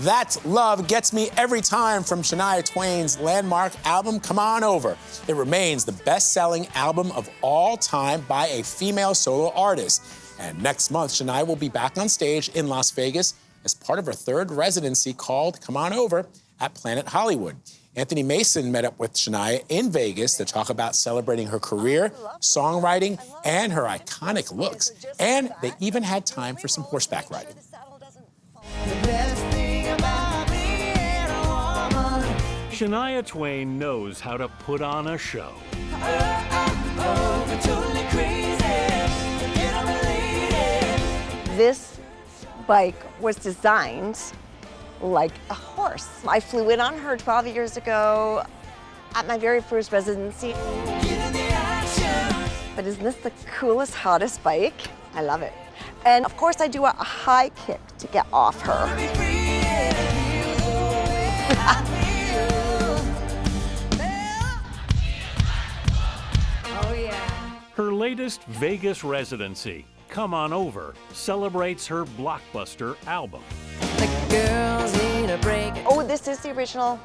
That Love Gets Me Every Time from Shania Twain's landmark album, Come On Over. It remains the best-selling album of all time by a female solo artist. And next month, Shania will be back on stage in Las Vegas as part of her third residency called Come On Over at Planet Hollywood. Anthony Mason met up with Shania in Vegas to talk about celebrating her career, songwriting, and her iconic looks. And they even had time for some horseback riding. Shania Twain knows how to put on a show. This bike was designed like a horse. I flew in on her 12 years ago at my very first residency. But isn't this the coolest, hottest bike? I love it. And of course I do a high kick to get off her. Her latest Vegas residency, Come On Over, celebrates her blockbuster album. Oh, this is the original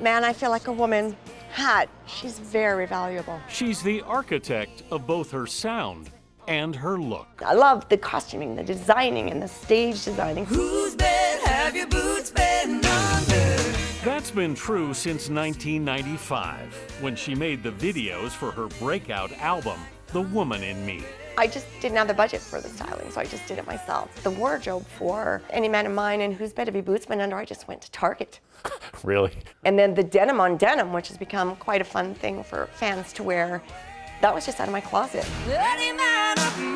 Man, I Feel Like a Woman hat. She's very valuable. She's the architect of both her sound and her look. I love the costuming, the designing, and the stage designing. Whose bed have your boots been under? That's been true since 1995, when she made the videos for her breakout album, The Woman in Me. I just didn't have the budget for the styling, so I just did it myself. The wardrobe for Any Man of Mine and Whose Bed Have Your Boots Been Under, I just went to Target. Really? And then the denim on denim, which has become quite a fun thing for fans to wear, that was just out of my closet. Any man of mine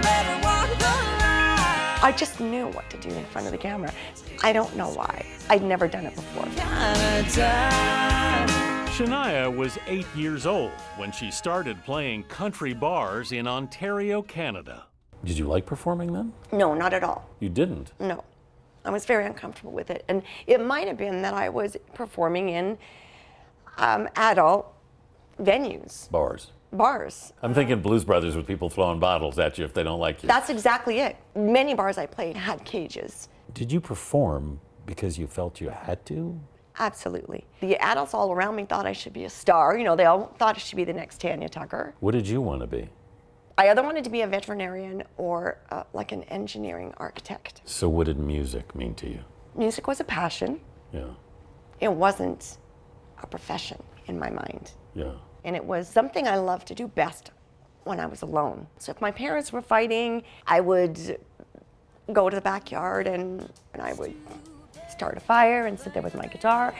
better walk the line. I just knew what to do in front of the camera. I don't know why. I'd never done it before. Shania was 8 years old when she started playing country bars in Ontario, Canada. Did you like performing then? No, not at all. You didn't? No. I was very uncomfortable with it. And it might have been that I was performing in adult venues. Bars. I'm thinking Blues Brothers with people throwing bottles at you if they don't like you. That's exactly it. Many bars I played had cages. Did you perform because you felt you had to? Absolutely. The adults all around me thought I should be a star. You know, they all thought I should be the next Tanya Tucker. What did you want to be? I either wanted to be a veterinarian or like an engineering architect. So what did music mean to you? Music was a passion. Yeah. It wasn't a profession in my mind. Yeah. And it was something I loved to do best when I was alone. So if my parents were fighting, I would go to the backyard and I would start a fire and sit there with my guitar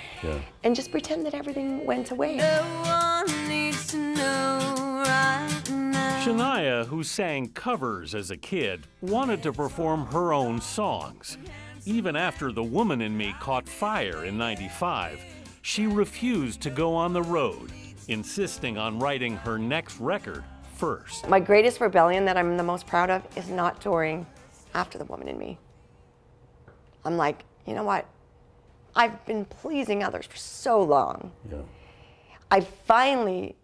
and just pretend that everything went away. No one needs to know right now. Shania, who sang covers as a kid, wanted to perform her own songs. Even after The Woman in Me caught fire in '95, she refused to go on the road, insisting on writing her next record first. My greatest rebellion that I'm the most proud of is not touring after The Woman in Me. I'm like, you know what? I've been pleasing others for so long. Yeah. I finally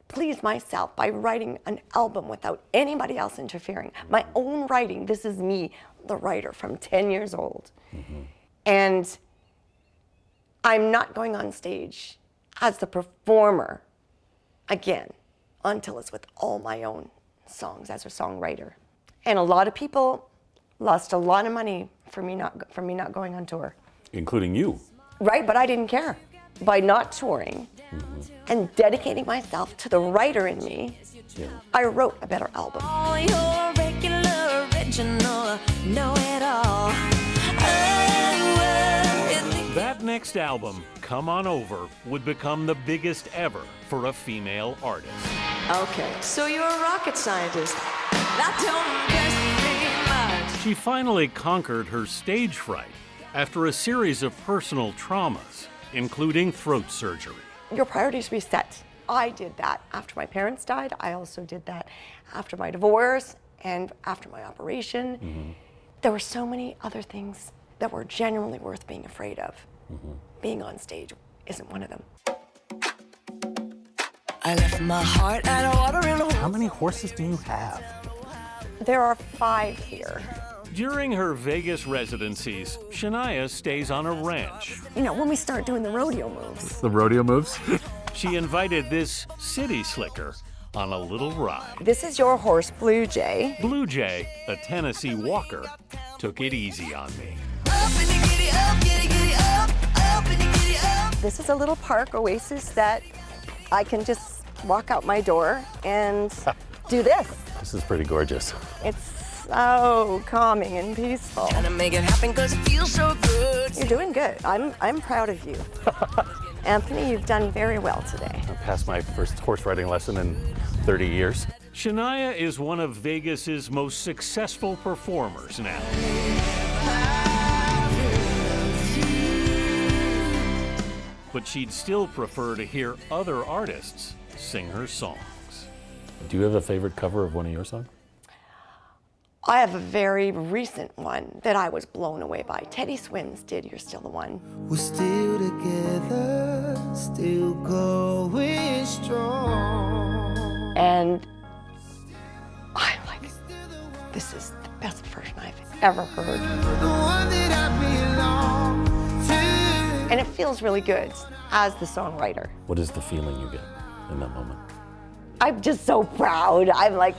pleased myself by writing an album without anybody else interfering. My own writing. This is me, the writer from 10 years old. Mm-hmm. And I'm not going on stage as the performer again until it's with all my own songs as a songwriter. And a lot of people lost a lot of money for me not going on tour. Including you. Right, but I didn't care. By not touring and dedicating myself to the writer in me, I wrote a better album. All your regular, original, know-it-all. That next album, Come On Over, would become the biggest ever for a female artist. Okay, so you're a rocket scientist. That don't impress me much. She finally conquered her stage fright after a series of personal traumas, including throat surgery. Your priorities reset. I did that after my parents died. I also did that after my divorce and after my operation. There were so many other things that were genuinely worth being afraid of. Being on stage isn't one of them. I left my heart at a watering hole. How many horses do you have? There are 5 here. During her Vegas residencies, Shania stays on a ranch. You know, when we start doing the rodeo moves. The rodeo moves? She invited this city slicker on a little ride. This is your horse, Blue Jay. Blue Jay, a Tennessee walker, took it easy on me. This is a little park oasis that I can just walk out my door and do this. This is pretty gorgeous. It's so calming and peaceful. Trying to make it happen 'cause it feels so good. You're doing good. I'm proud of you. Anthony, you've done very well today. I passed my first horse riding lesson in 30 years. Shania is one of Vegas's most successful performers now. But she'd still prefer to hear other artists sing her songs. Do you have a favorite cover of one of your songs? I have a very recent one that I was blown away by. Teddy Swims did You're Still the One. We're still together, still going strong. And I'm like, this is the best version I've ever heard. The one that I belong to. And it feels really good as the songwriter. What is the feeling you get in that moment? I'm just so proud. I'm like,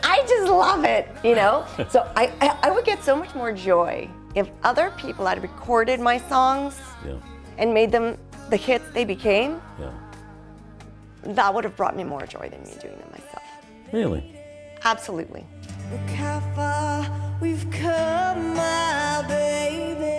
I just love it, you know? So I would get so much more joy if other people had recorded my songs Yeah. and made them the hits they became. Yeah. That would have brought me more joy than me doing them myself. Really? Absolutely. Look how far we've come, my baby.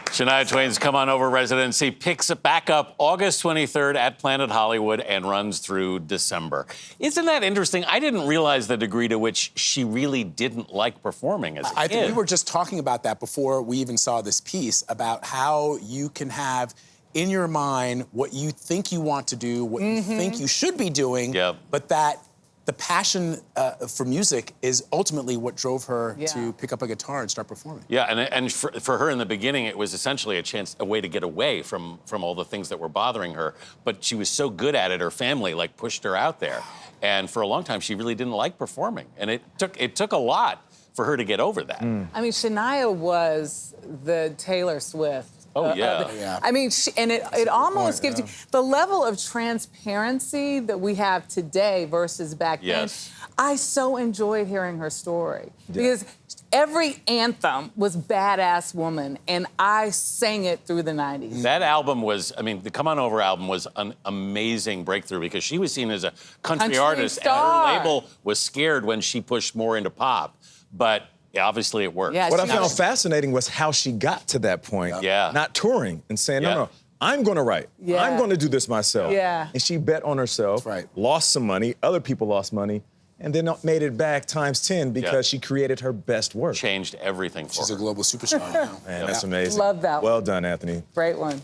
Shania Twain's Come On Over residency picks it back up August 23rd at Planet Hollywood and runs through December. Isn't that interesting? I didn't realize the degree to which she really didn't like performing as a I kid. think we were just talking about that before we even saw this piece about how you can have in your mind what you think you want to do, what you think you should be doing, Yep. but that the passion for music is ultimately what drove her to pick up a guitar and start performing. Yeah, and for her in the beginning, it was essentially a way to get away from all the things that were bothering her. But she was so good at it, her family like pushed her out there. And for a long time, she really didn't like performing. And it took a lot for her to get over that. I mean, Shania was the Taylor Swift. Oh, yeah. Yeah. I mean, it almost gives you the level of transparency that we have today versus back Yes. then. I so enjoyed hearing her story because every anthem was Badass Woman, and I sang it through the 90s. That album was, I mean, the Come On Over album was an amazing breakthrough because she was seen as a country artist, star. and her label was scared when she pushed more into pop. But obviously it worked. Yeah, What I she- found fascinating was how she got to that point. Yeah. Not touring and saying, Yeah. no, I'm going to write. Yeah. I'm going to do this myself. Yeah. And she bet on herself, right. lost some money, other people lost money, and then made it back times 10 because she created her best work. Changed everything for She's her. a global superstar now. Man, that's amazing. Love that Well one. done, Anthony. Great one.